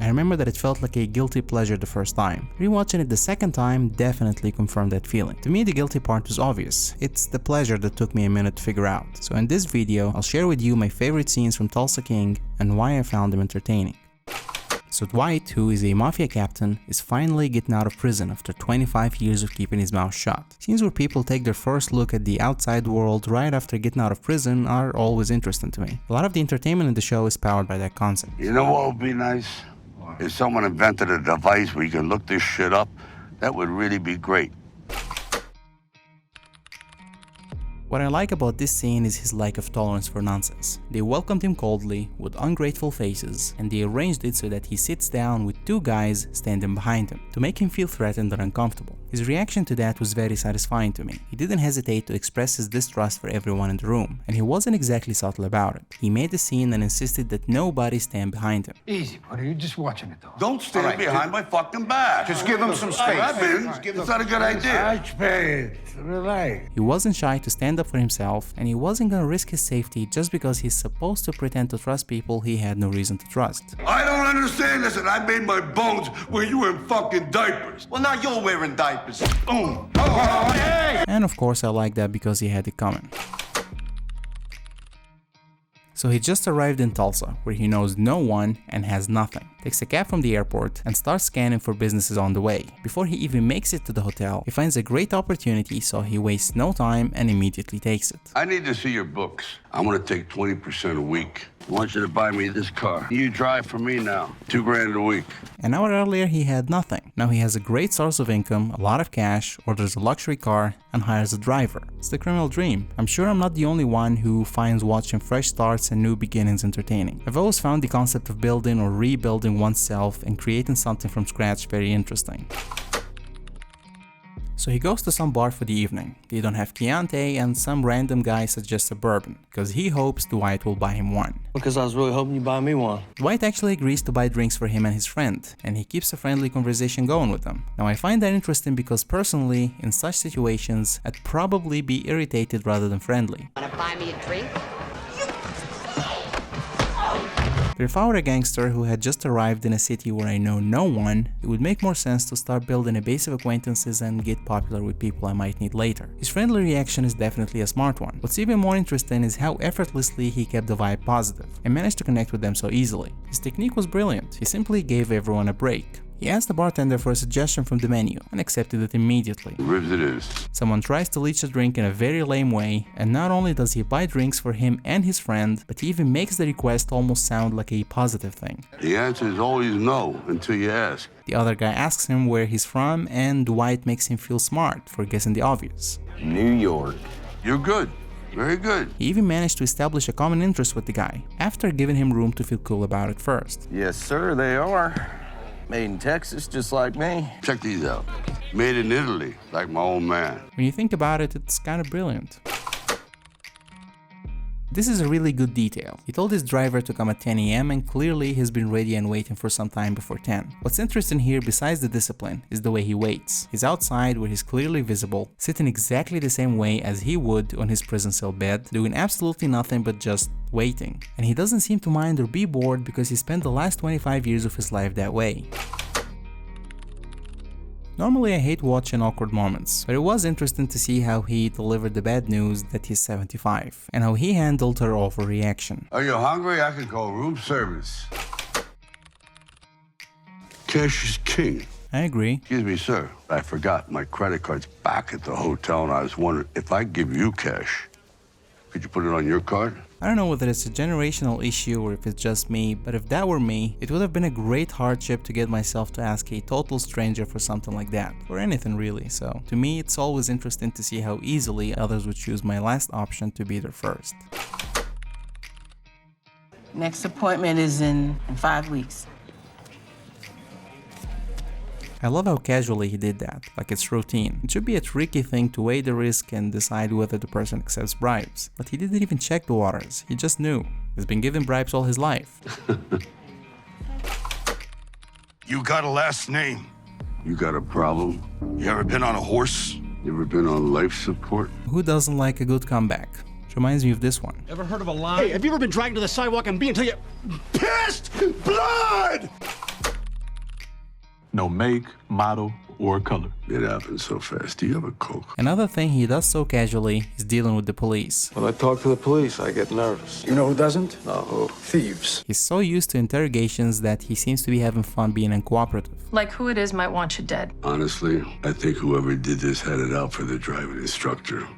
I remember that it felt like a guilty pleasure the first time. Rewatching it the second time definitely confirmed that feeling. To me, the guilty part was obvious. It's the pleasure that took me a minute to figure out. So in this video, I'll share with you my favorite scenes from Tulsa King and why I found them entertaining. So Dwight, who is a mafia captain, is finally getting out of prison after 25 years of keeping his mouth shut. Scenes where people take their first look at the outside world right after getting out of prison are always interesting to me. A lot of the entertainment in the show is powered by that concept. You know what would be nice? If someone invented a device where you can look this shit up, that would really be great. What I like about this scene is his lack of tolerance for nonsense. They welcomed him coldly, with ungrateful faces, and they arranged it so that he sits down with two guys standing behind him, to make him feel threatened or uncomfortable. His reaction to that was very satisfying to me. He didn't hesitate to express his distrust for everyone in the room, and he wasn't exactly subtle about it. He made the scene and insisted that nobody stand behind him. Easy, buddy, you're just watching it though. Don't stand behind my fucking back. Just give him some space. It's not a good idea. Relax. He wasn't shy to stand up for himself, and he wasn't gonna risk his safety just because he's supposed to pretend to trust people he had no reason to trust. I don't understand this, and I made my bones when you were in fucking diapers. Well, now you're wearing diapers. And of course I like that because he had it coming. So he just arrived in Tulsa, where he knows no one and has nothing. Takes a cab from the airport and starts scanning for businesses on the way. Before he even makes it to the hotel, he finds a great opportunity, so he wastes no time and immediately takes it. I need to see your books. I want to take 20% a week. I want you to buy me this car. You drive for me now. $2,000 a week. An hour earlier he had nothing. Now he has a great source of income, a lot of cash, orders a luxury car, and hires a driver. It's the criminal dream. I'm sure I'm not the only one who finds watching fresh starts and new beginnings entertaining. I've always found the concept of building or rebuilding oneself and creating something from scratch very interesting. So he goes to some bar for the evening. They don't have Chianti, and some random guy suggests a bourbon, because he hopes Dwight will buy him one. Because I was really hoping you'd buy me one. Dwight actually agrees to buy drinks for him and his friend, and he keeps a friendly conversation going with them. Now I find that interesting because personally, in such situations, I'd probably be irritated rather than friendly. Wanna buy me a drink? But if I were a gangster who had just arrived in a city where I know no one, it would make more sense to start building a base of acquaintances and get popular with people I might need later. His friendly reaction is definitely a smart one. What's even more interesting is how effortlessly he kept the vibe positive and managed to connect with them so easily. His technique was brilliant. He simply gave everyone a break. He asked the bartender for a suggestion from the menu and accepted it immediately. Ribs it is. Someone tries to leech a drink in a very lame way, and not only does he buy drinks for him and his friend, but he even makes the request almost sound like a positive thing. The answer is always no until you ask. The other guy asks him where he's from, and Dwight makes him feel smart for guessing the obvious. New York. You're good. Very good. He even managed to establish a common interest with the guy, after giving him room to feel cool about it first. Yes, sir, they are. Made in Texas, just like me. Check these out. Made in Italy, like my old man. When you think about it, it's kind of brilliant. This is a really good detail. He told his driver to come at 10 AM and clearly he's been ready and waiting for some time before 10. What's interesting here, besides the discipline, is the way he waits. He's outside where he's clearly visible, sitting exactly the same way as he would on his prison cell bed, doing absolutely nothing but just waiting. And he doesn't seem to mind or be bored because he spent the last 25 years of his life that way. Normally I hate watching awkward moments, but it was interesting to see how he delivered the bad news that he's 75, and how he handled her overreaction. Are you hungry? I can call room service. Cash is king. I agree. Excuse me, sir. I forgot my credit card's back at the hotel, and I was wondering if I give you cash, could you put it on your card? I don't know whether it's a generational issue or if it's just me, but if that were me, it would have been a great hardship to get myself to ask a total stranger for something like that, or anything really. So to me, it's always interesting to see how easily others would choose my last option to be their first. Next appointment is in 5 weeks. I love how casually he did that, like it's routine. It should be a tricky thing to weigh the risk and decide whether the person accepts bribes. But he didn't even check the waters, he just knew. He's been given bribes all his life. You got a last name? You got a problem? You ever been on a horse? You ever been on life support? Who doesn't like a good comeback? It reminds me of this one. Ever heard of a line? Hey, have you ever been dragged to the sidewalk and beat until you pissed blood? No make, model, or color. It happened so fast. Do you have a Coke? Another thing he does so casually is dealing with the police. When I talk to the police, I get nervous. You know who doesn't? No, who? Thieves. He's so used to interrogations that he seems to be having fun being uncooperative. Like who it is might want you dead. Honestly, I think whoever did this had it out for the driving instructor.